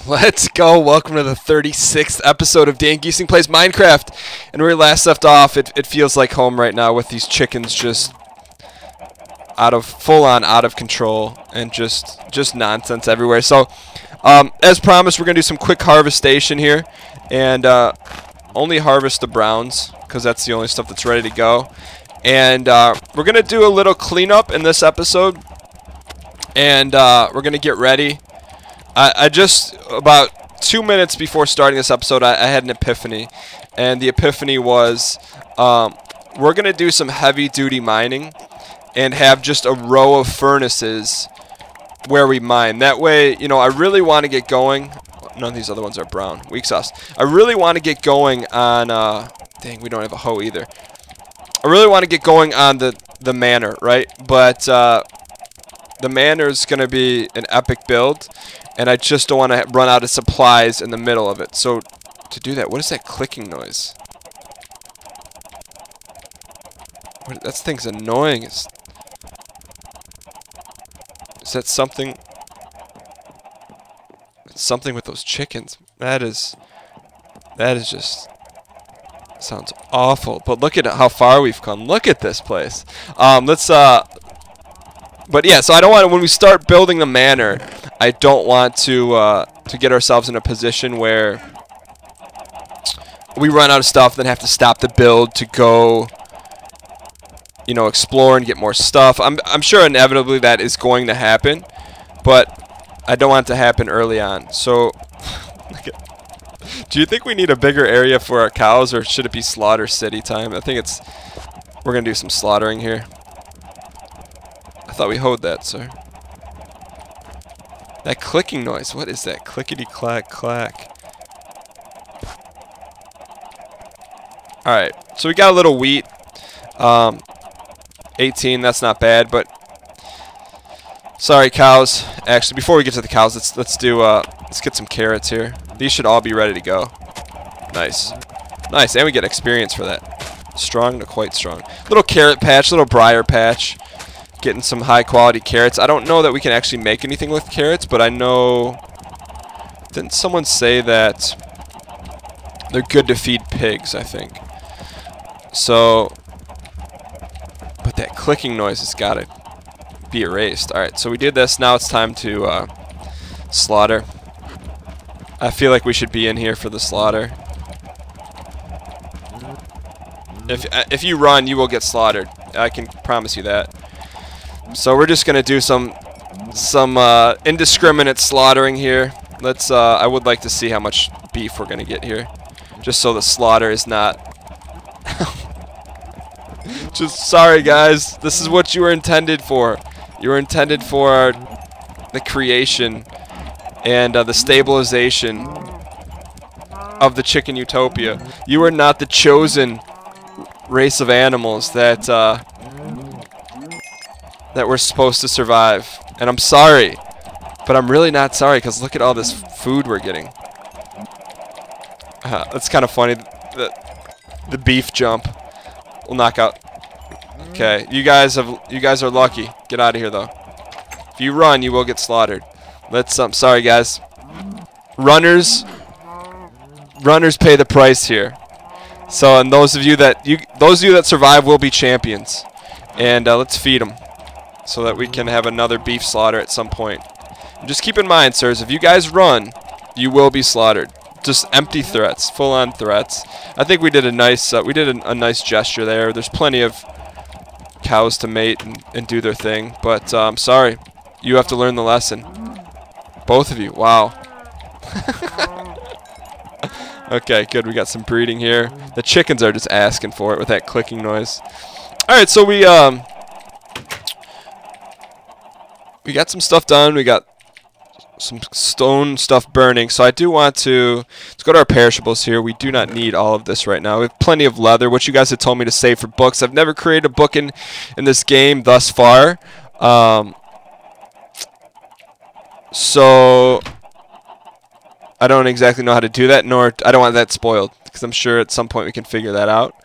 Let's go. Welcome to the 36th episode of Dan Giesing Plays Minecraft. And where we last left off, it feels like home right now with these chickens just full-on out of control and just nonsense everywhere. So, as promised, we're going to do some quick harvestation here. And only harvest the browns because that's the only stuff that's ready to go. And we're going to do a little cleanup in this episode. And we're going to get ready. I just, about 2 minutes before starting this episode, I had an epiphany. And the epiphany was, we're going to do some heavy-duty mining and have just a row of furnaces where we mine. That way, you know, I really want to get going. None of these other ones are brown. Weak sauce. I really want to get going on, dang, we don't have a hoe either. I really want to get going on the manor, right? But the manor is going to be an epic build. And I just don't want to run out of supplies in the middle of it. So, to do that, what is that clicking noise? That thing's annoying. Is that something? It's something with those chickens. That is just sounds awful. But look at how far we've come. Look at this place. But yeah, so I don't want to, when we start building the manor, I don't want to get ourselves in a position where we run out of stuff, then have to stop the build to go, you know, explore and get more stuff. I'm sure inevitably that is going to happen, but I don't want it to happen early on. So, do you think we need a bigger area for our cows, or should it be slaughter city time? I think we're gonna do some slaughtering here. I thought we hoed that, sir. That clicking noise. What is that? Clickety clack clack. Alright, so we got a little wheat. 18, that's not bad, but sorry cows. Actually, before we get to the cows, let's get some carrots here. These should all be ready to go. Nice. Nice, and we get experience for that. Strong to quite strong. Little carrot patch, little briar patch. Getting some high quality carrots. I don't know that we can actually make anything with carrots, but I know, didn't someone say that they're good to feed pigs, I think. So, but that clicking noise has got to be erased. Alright, so we did this. Now it's time to slaughter. I feel like we should be in here for the slaughter. If you run, you will get slaughtered. I can promise you that. So we're just gonna do some indiscriminate slaughtering here. Let's. I would like to see how much beef we're gonna get here, just so the slaughter is not. Just sorry, guys. This is what you were intended for. You were intended for the creation and the stabilization of the chicken utopia. You are not the chosen race of animals that we're supposed to survive. And I'm sorry, but I'm really not sorry, because look at all this food we're getting. That's kind of funny. The beef jump will knock out. Okay, you guys are lucky. Get out of here though. If you run, you will get slaughtered. Sorry guys. Runners pay the price here. So, and those of you that survive will be champions. And let's feed them, so that we can have another beef slaughter at some point. And just keep in mind, sirs, if you guys run, you will be slaughtered. Just empty threats, full-on threats. I think we did a nice gesture there. There's plenty of cows to mate and do their thing, but I'm sorry, you have to learn the lesson. Both of you. Wow. Okay, good. We got some breeding here. The chickens are just asking for it with that clicking noise. All right, so we got some stuff done. We got some stone stuff burning. So I do want to, let's go to our perishables here. We do not need all of this right now. We have plenty of leather, which you guys had told me to save for books. I've never created a book in this game thus far. So I don't exactly know how to do that, nor I don't want that spoiled, because I'm sure at some point we can figure that out.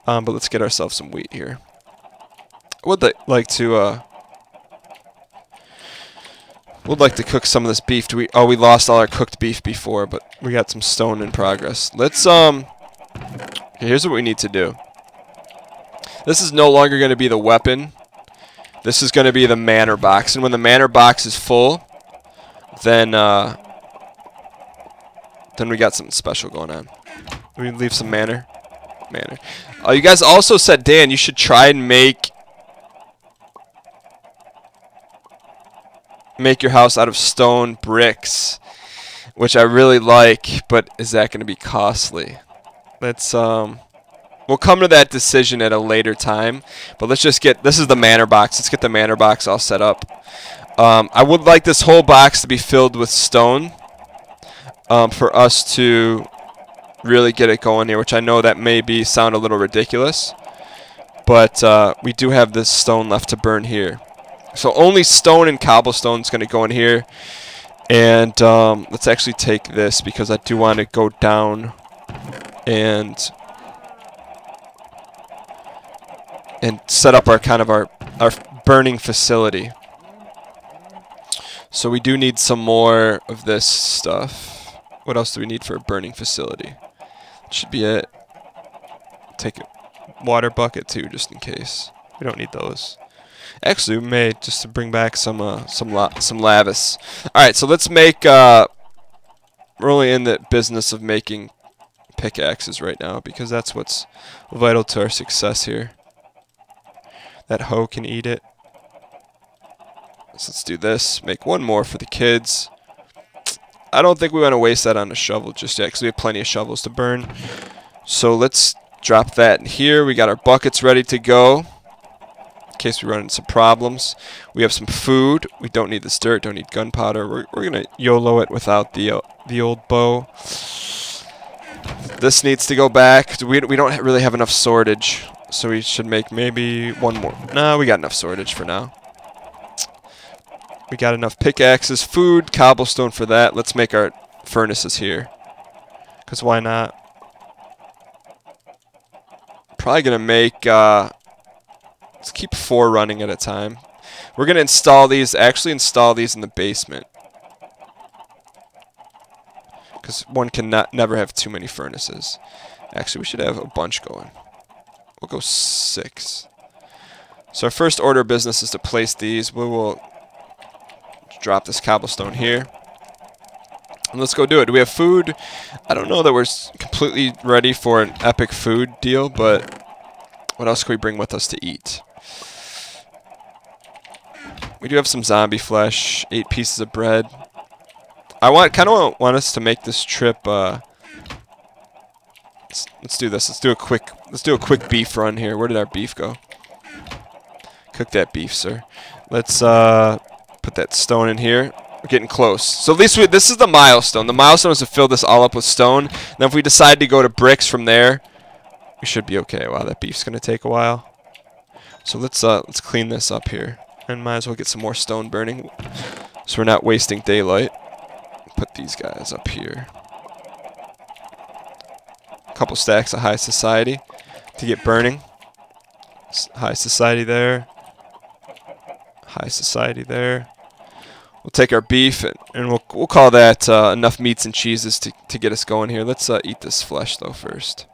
But let's get ourselves some wheat here. I would like to Would like to cook some of this beef. We lost all our cooked beef before, but we got some stone in progress. Let's here's what we need to do. This is no longer going to be the weapon. This is going to be the manor box, and when the manor box is full, then we got something special going on. We leave some manor. You guys also said, Dan, you should try and make your house out of stone bricks, which I really like, but is that going to be costly? Let's we'll come to that decision at a later time, but let's just get, this is the manor box. Let's get the manor box all set up. I would like this whole box to be filled with stone for us to really get it going here, which I know that may sound a little ridiculous, but we do have this stone left to burn here. So only stone and cobblestone is going to go in here. And let's actually take this because I do want to go down and set up our our burning facility. So we do need some more of this stuff. What else do we need for a burning facility? That should be it. Take a water bucket too, just in case. We don't need those. Actually, we may, just to bring back some lavis. All right, so let's make. We're only in the business of making pickaxes right now because that's what's vital to our success here. That hoe can eat it. So let's do this. Make one more for the kids. I don't think we want to waste that on a shovel just yet because we have plenty of shovels to burn. So let's drop that in here. We got our buckets ready to go in case we run into some problems. We have some food. We don't need this dirt. Don't need gunpowder. We're gonna YOLO it without the old bow. This needs to go back. We don't really have enough sortage, so we should make maybe one more. No, we got enough sortage for now. We got enough pickaxes, food, cobblestone for that. Let's make our furnaces here, because why not? Probably gonna make. Let's keep 4 running at a time. We're gonna install these. Actually, install these in the basement, because one can never have too many furnaces. Actually, we should have a bunch going. We'll go 6. So our first order of business is to place these. We will drop this cobblestone here. And let's go do it. Do we have food? I don't know that we're completely ready for an epic food deal, but what else can we bring with us to eat? We do have some zombie flesh, 8 pieces of bread. I kind of want us to make this trip. Let's do this. Let's do a quick beef run here. Where did our beef go? Cook that beef, sir. Let's put that stone in here. We're getting close. So at least this is the milestone. The milestone is to fill this all up with stone. Then if we decide to go to bricks from there, we should be okay. Wow, that beef's gonna take a while. So let's clean this up here, and might as well get some more stone burning, so we're not wasting daylight. Put these guys up here. A couple stacks of high society to get burning. High society there. High society there. We'll take our beef and we'll call that enough meats and cheeses to get us going here. Let's eat this flesh though first,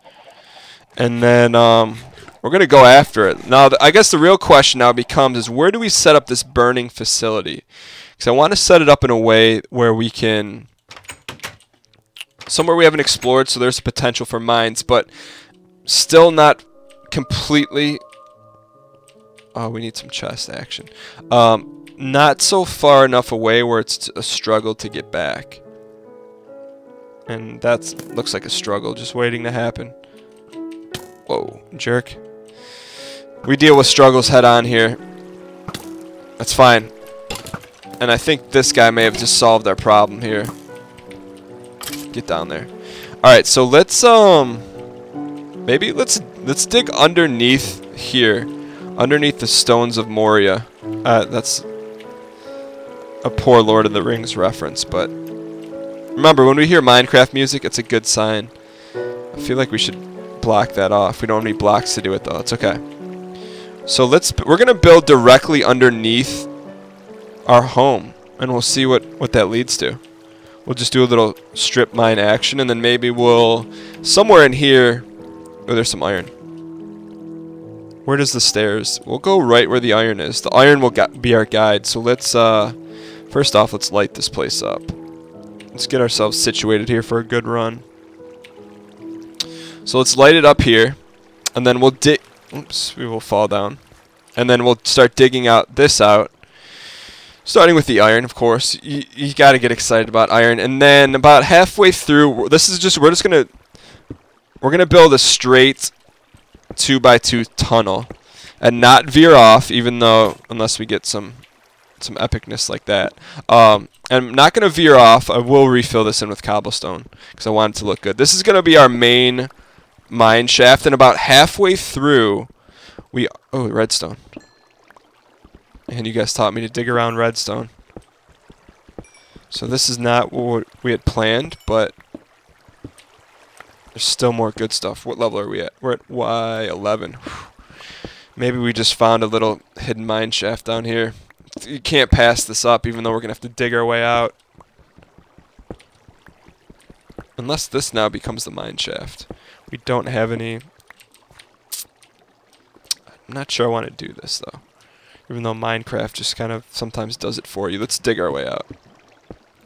and then we're gonna go after it. Now I guess the real question now becomes is where do we set up this burning facility? Because I want to set it up in a way where we can somewhere we haven't explored, so there's a potential for mines, but still not completely. Oh, we need some chest action. Not so far enough away where it's a struggle to get back. And that looks like a struggle just waiting to happen. Whoa, jerk. We deal with struggles head on here. That's fine. And I think this guy may have just solved our problem here. Get down there. Alright, so let's maybe let's dig underneath here. Underneath the stones of Moria. That's a poor Lord of the Rings reference, but remember, when we hear Minecraft music, it's a good sign. I feel like we should block that off. We don't have any blocks to do it, though. It's okay. So we're going to build directly underneath our home. and we'll see what that leads to. We'll just do a little strip mine action, and then maybe we'll somewhere in here. Oh, there's some iron. Where does the stairs? We'll go right where the iron is. The iron will be our guide. So let's first off, let's light this place up. Let's get ourselves situated here for a good run. So let's light it up here, and then we'll dig. Oops, we will fall down, and then we'll start digging out this out. Starting with the iron, of course. You got to get excited about iron, and then about halfway through, we're gonna build a straight 2x2 tunnel, and not veer off, even though unless we get some epicness like that. I'm not gonna veer off. I will refill this in with cobblestone because I want it to look good. This is gonna be our main mine shaft, and about halfway through, redstone. And you guys taught me to dig around redstone. So this is not what we had planned, but there's still more good stuff. What level are we at? We're at Y11. Maybe we just found a little hidden mine shaft down here. You can't pass this up, even though we're going to have to dig our way out. Unless this now becomes the mine shaft. We don't have any. I'm not sure I want to do this, though. Even though Minecraft just kind of sometimes does it for you. Let's dig our way out.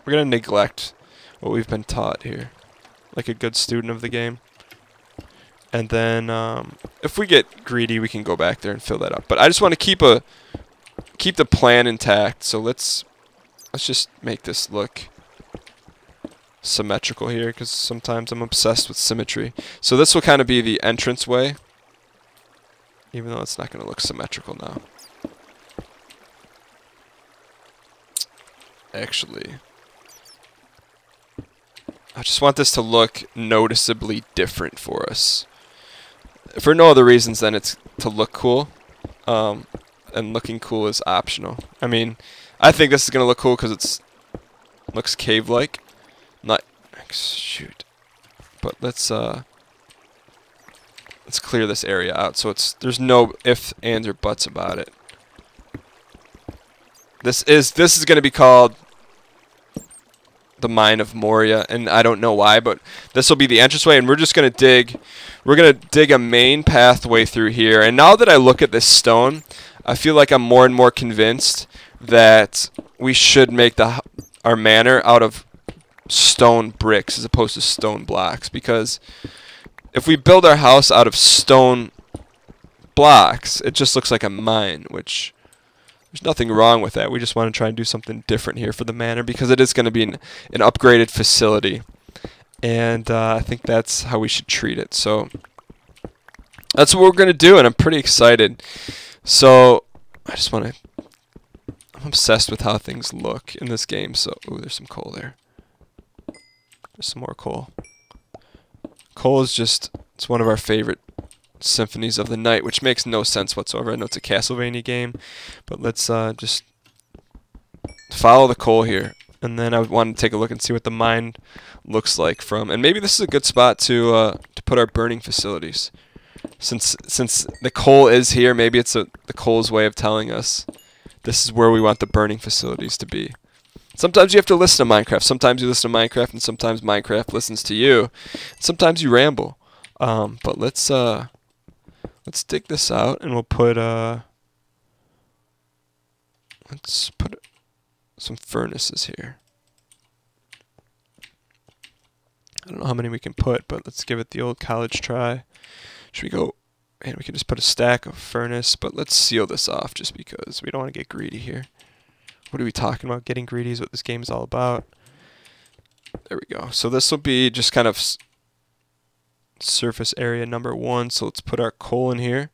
We're going to neglect what we've been taught here, like a good student of the game. And then if we get greedy, we can go back there and fill that up. But I just want to keep the plan intact. So let's just make this look symmetrical here, because sometimes I'm obsessed with symmetry. So this will kind of be the entrance way, even though it's not going to look symmetrical now. Actually, I just want this to look noticeably different for us. For no other reasons than it's to look cool. And looking cool is optional. I mean, I think this is going to look cool because it looks cave-like. Not, shoot. But let's clear this area out so there's no ifs, ands, or buts about it. This is going to be called the Mine of Moria, and I don't know why, but this will be the entranceway, and we're just going to dig. We're going to dig a main pathway through here. And now that I look at this stone, I feel like I'm more and more convinced that we should make our manor out of stone bricks as opposed to stone blocks, because if we build our house out of stone blocks, it just looks like a mine, which there's nothing wrong with that. We just want to try and do something different here for the manor, because it is going to be an upgraded facility. And I think that's how we should treat it. So that's what we're going to do, and I'm pretty excited. So I just want to... I'm obsessed with how things look in this game. So, ooh, there's some coal there. There's some more coal. Coal is just... It's one of our favorite symphonies of the night, which makes no sense whatsoever. I know it's a Castlevania game, but let's just follow the coal here, and then I would want to take a look and see what the mine looks like from. And maybe this is a good spot to put our burning facilities, since the coal is here. Maybe it's the coal's way of telling us this is where we want the burning facilities to be. Sometimes you have to listen to Minecraft. Sometimes you listen to Minecraft, and sometimes Minecraft listens to you. Sometimes you ramble. But let's dig this out, and we'll put let's put some furnaces here. I don't know how many we can put, but let's give it the old college try. Should we go? And we can just put a stack of furnace, but let's seal this off just because we don't want to get greedy here. What are we talking about? Getting greedy is what this game is all about. There we go. So this will be just kind of surface area number 1. So let's put our coal in here.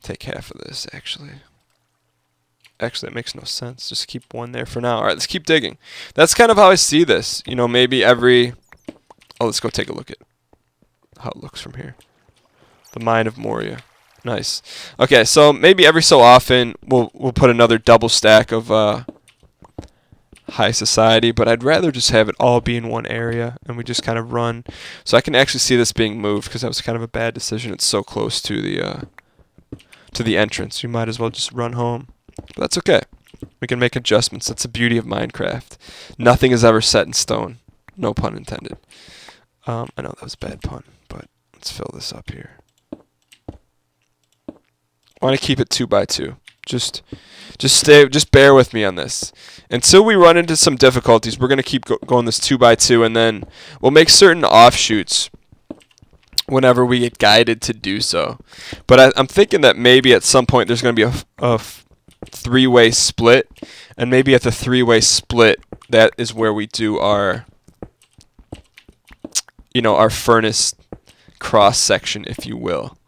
Take half of this, actually. Actually, that makes no sense. Just keep one there for now. All right, let's keep digging. That's kind of how I see this. You know, maybe every... Oh, let's go take a look at how it looks from here. The Mine of Moria. Nice. Okay, so maybe every so often we'll put another double stack of high society, but I'd rather just have it all be in one area and we just kind of run. So I can actually see this being moved because that was kind of a bad decision. It's so close to the entrance. You might as well just run home. But that's okay. We can make adjustments. That's the beauty of Minecraft. Nothing is ever set in stone. No pun intended. I know that was a bad pun, but let's fill this up here. I want to keep it 2 by 2. Just bear with me on this. Until we run into some difficulties, we're going to keep going this 2 by 2, and then we'll make certain offshoots whenever we get guided to do so. But I'm thinking that maybe at some point there's going to be a 3-way split, and maybe at the 3-way split, that is where we do our, our furnace cross section, if you will.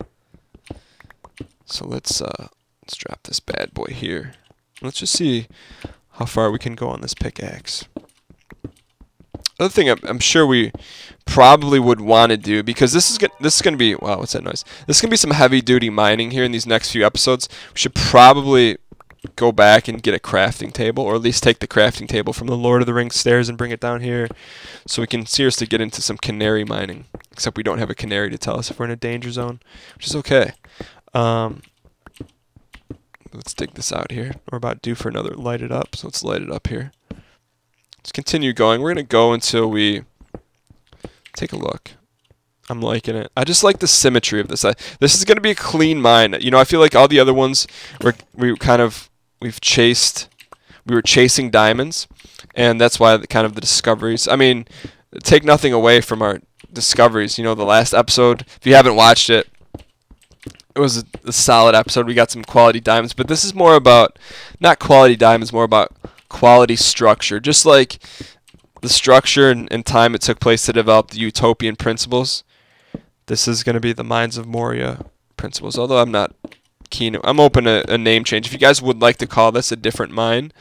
So let's drop this bad boy here. Let's just see how far we can go on this pickaxe. Another thing I'm sure we probably would want to do, because this is going to be, wow, what's that noise? This is going to be some heavy duty mining here in these next few episodes. We should probably go back and get a crafting table, or at least take the crafting table from the Lord of the Rings stairs and bring it down here, so we can seriously get into some canary mining. Except we don't have a canary to tell us if we're in a danger zone, which is okay. Let's dig this out here. We're about due for another light it up, so let's light it up here. Let's continue going. We're going to go until we take a look. I'm liking it. I just like the symmetry of this. This is going to be a clean mine. I feel like all the other ones we were chasing diamonds, and that's why the discoveries. I mean, take nothing away from our discoveries. The last episode, if you haven't watched it, it was a solid episode. We got some quality diamonds, but this is more about not quality diamonds, more about quality structure. Just like the structure and time it took place to develop the utopian principles, this is going to be the Mines of Moria principles. Although I'm not keen, I'm open to a name change. If you guys would like to call this a different mine,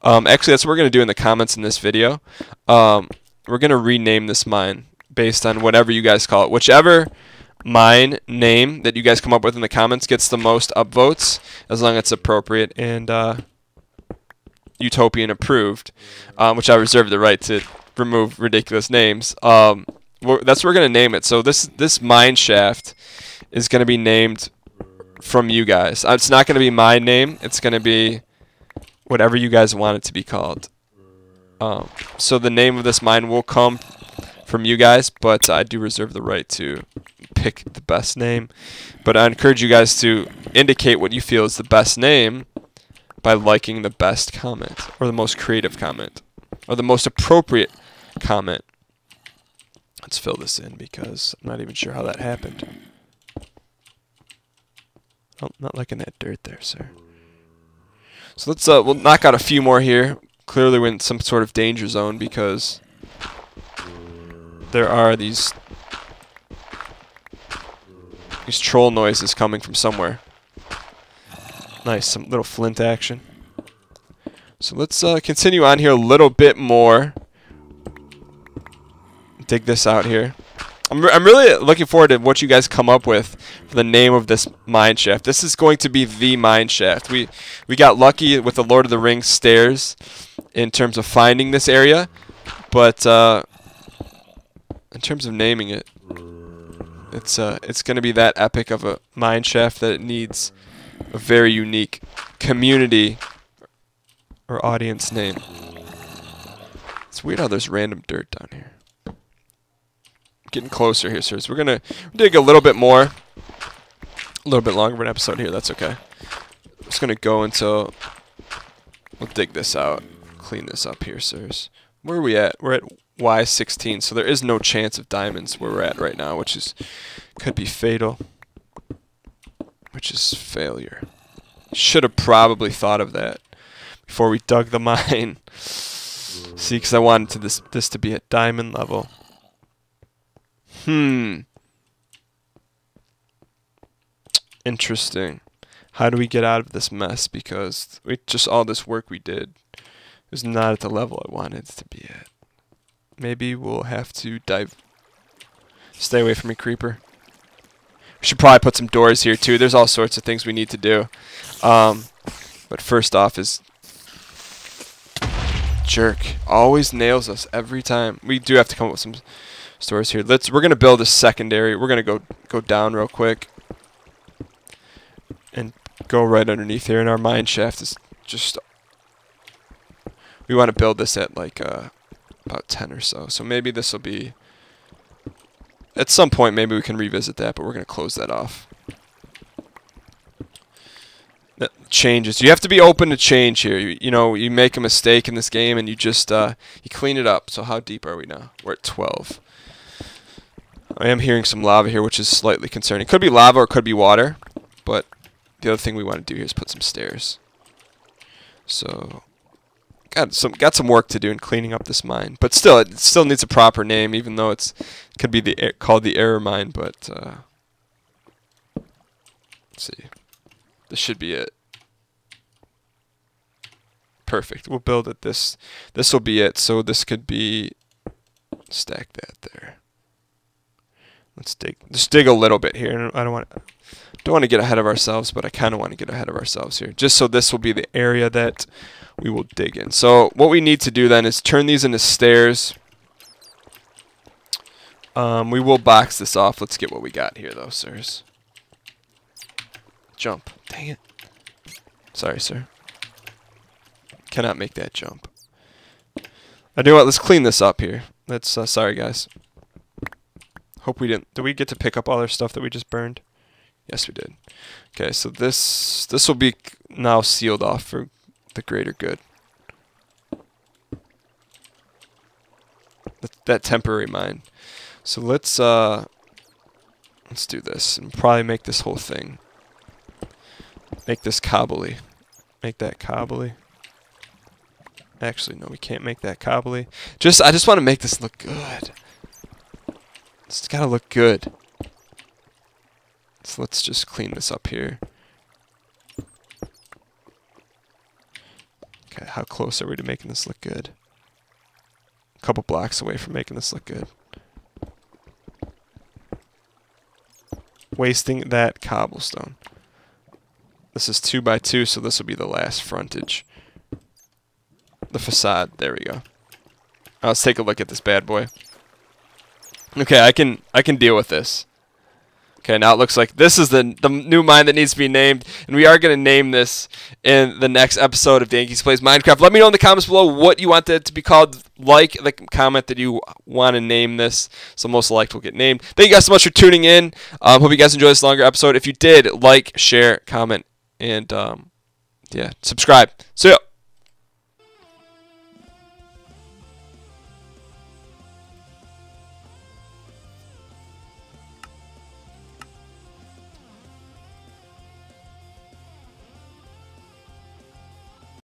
actually that's what we're going to do in the comments in this video. We're going to rename this mine based on whatever you guys call it. Whichever mine name that you guys come up with in the comments gets the most upvotes, as long as it's appropriate and utopian approved, which I reserve the right to remove ridiculous names. That's what we're going to name it. So this mine shaft is going to be named from you guys. It's not going to be my name. It's going to be whatever you guys want it to be called. So the name of this mine will come from you guys, but I do reserve the right to pick the best name. But I encourage you guys to indicate what you feel is the best name by liking the best comment, or the most creative comment, or the most appropriate comment. Let's fill this in because I'm not even sure how that happened. Oh, not liking that dirt there, sir. So let's we'll knock out a few more here. Clearly we're in some sort of danger zone because there are these troll noises coming from somewhere. Nice, some little flint action. So let's continue on here a little bit more. Dig this out here. I'm really looking forward to what you guys come up with for the name of this mine shaft. This is going to be the mine shaft. We got lucky with the Lord of the Rings stairs in terms of finding this area, but in terms of naming it, it's going to be that epic of a mine shaft that it needs a very unique community or audience name. It's weird how there's random dirt down here. Getting closer here, sirs. We're gonna dig a little bit more, a little bit longer of an episode here. That's okay. I'm just gonna go until we'll dig this out, clean this up here, sirs. Where are we at? We're at Y16, so there is no chance of diamonds where we're at right now, which could be fatal. Which is failure. Should have probably thought of that before we dug the mine. See, because I wanted this to be at diamond level. Interesting. How do we get out of this mess? Because all this work we did was not at the level I wanted it to be at. Maybe we'll have to stay away from me, creeper. We should probably put some doors here too. There's all sorts of things we need to do. But first off is jerk. Always nails us every time. We do have to come up with some stores here. We're gonna build a secondary. We're gonna go down real quick and go right underneath here, and our mine shaft is just We want to build this at like about 10 or so. So maybe this will be, at some point maybe we can revisit that, but we're going to close that off. That changes. You have to be open to change here. You know, you make a mistake in this game and you just you clean it up. So how deep are we now? We're at 12. I am hearing some lava here, which is slightly concerning. It could be lava or it could be water, but the other thing we want to do here is put some stairs. So got some work to do in cleaning up this mine, but still, it still needs a proper name, even though it could be called the error mine. But let's see, this should be it. Perfect. We'll build it. This will be it. So this could be, stack that there. Let's just dig a little bit here. I don't want to get ahead of ourselves, but I kind of want to get ahead of ourselves here, just so this will be the area that we will dig in. So what we need to do then is turn these into stairs. We will box this off. Let's get what we got here, though, sirs. Jump. Dang it. Sorry, sir. Cannot make that jump. I do what. Let's clean this up here. Let's. Sorry, guys. Hope we didn't. Did we get to pick up all our stuff that we just burned? Yes, we did. Okay, so this will be now sealed off for the greater good. That temporary mine. So let's do this and probably make this whole thing. Make this cobbly. Make that cobbly. Actually, no, we can't make that cobbly. I just want to make this look good. It's gotta look good. So let's just clean this up here. Okay, how close are we to making this look good? A couple blocks away from making this look good. Wasting that cobblestone. This is 2 by 2, so this will be the last frontage. The facade. There we go. Now let's take a look at this bad boy. Okay, I can deal with this. Okay, now it looks like this is the new mine that needs to be named, and we are going to name this in the next episode of Dankeys Plays Minecraft. Let me know in the comments below what you want it to be called. Like the comment that you want to name this, so most likely will get named. Thank you guys so much for tuning in. Hope you guys enjoyed this longer episode. If you did, like, share, comment, and yeah, subscribe. See ya.